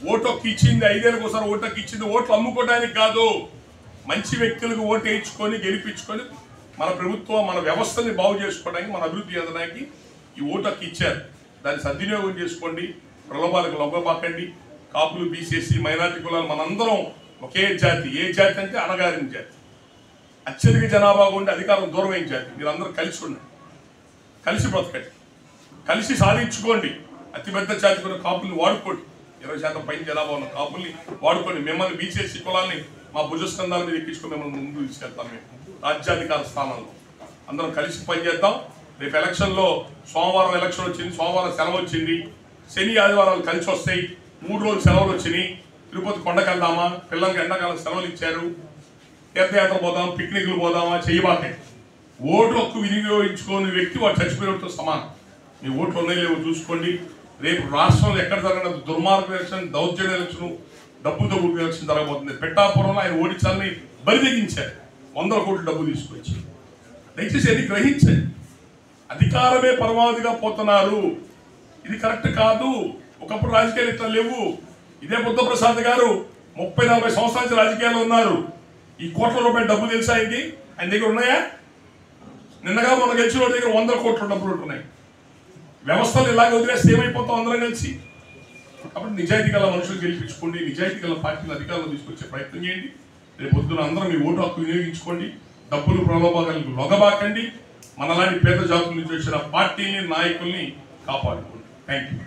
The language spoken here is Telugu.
ఓటు హక్కు ఇచ్చింది 5 ఏళ్ళకి ఒకసారి ఓటు హక్కు ఇచ్చింది ఓట్లు అమ్ముకోవడానికి కాదు, మంచి వ్యక్తులకు ఓటు వేయించుకొని గెలిపించుకొని మన ప్రభుత్వం మన వ్యవస్థని బాగు చేసుకోవడానికి మన అభివృద్ధి చెందడానికి ఈ ఓటు హక్కు ఇచ్చారు. దాన్ని సద్వినియోగం చేసుకోండి, ప్రలోభాలకు లొంగబాకండి. కాపులు, బీసీఎస్సీ, మైనారిటీ కులాలు మనందరం ఒకే జాతి. ఏ జాతి అంటే అణగారిన జాతి. అత్యధిక జనాభా ఉండి అధికారం దూరమైన జాతి. మీరందరూ కలిసి ఉండండి, కలిసి బ్రతకండి, కలిసి సాధించుకోండి. అతిపెద్ద జాతి కూడా కాపుల్ని వాడుకోండి. 20% పైన జనాభా ఉన్న కాపుల్ని వాడుకోండి. మిమ్మల్ని బీసీఎస్సీ కులాల్ని మా భుజస్కంధాల మీద ఎక్కించుకొని మిమ్మల్ని ముందుకు తీసుకెళ్తాం. మేము రాజ్యాధికార స్థానంలో అందరం కలిసి పనిచేద్దాం. రేపు ఎలక్షన్లో సోమవారం ఎలక్షన్ వచ్చింది, సోమవారం సెలవు వచ్చింది, శని ఆదివారాలు కలిసి వస్తాయి. 3 రోజులు సెలవులు వచ్చినాయి. తిరుపతి కొండకు వెళ్దామా, పిల్లలకి ఎండాకాలం సెలవులు ఇచ్చారు, తీర్థయాత్ర పోదాం, పిక్నిక్లు పోదామా, చేయబాకే. ఓటు హక్కు వినియోగించుకోని వ్యక్తి వాడు చచ్చిపోయినతో సమానం. మీ ఓట్లు ఉన్నాయి లేవో చూసుకోండి. రేపు రాష్ట్రంలో ఎక్కడ జరిగిన దుర్మార్గ ఎలక్షన్, దౌర్జన్య ఎలక్షన్, డబ్బు దొంగ ఎలక్షన్ జరగబోతుంది. పెట్టాపురంలో ఆయన ఓడించాలని బరిదెగించారు, 100 కోట్ల డబ్బు తీసుకొచ్చి. దయచేసి అది గ్రహించండి. అధికారమే పరమావధిగా పోతున్నారు. ఇది కరెక్ట్ కాదు. ఒకప్పుడు రాజకీయాలు ఇట్లా లేవు. ఇదే బుద్ధప్రసాద్ గారు 30-40 సంవత్సరాల నుంచి రాజకీయాల్లో ఉన్నారు. ఈ కోట్ల రూపాయల డబ్బు తెలుసా ఇది ఆయన దగ్గర ఉన్నాయా? నిన్నగా మొన్న గెలిచిన వాడి దగ్గర 100 కోట్ల డబ్బులు ఉంటున్నాయి. వ్యవస్థలు ఇలాగ వదిలేస్తే ఏమైపోతాం అందరం కలిసి? కాబట్టి నిజాయితీ గల మనుషులు గెలిపించుకోండి, నిజాయితీ గల పార్టీలు అధికారంలో తీసుకొచ్చే ప్రయత్నం చేయండి. రేపు పొద్దున అందరం మీ ఓటు హక్కు వినియోగించుకోండి. డబ్బులు ప్రలోభాలకు లొంగబాకండి. మనలాంటి పేద జాతుల నుంచి వచ్చిన పార్టీని, నాయకుల్ని కాపాడుకోండి. Thank you.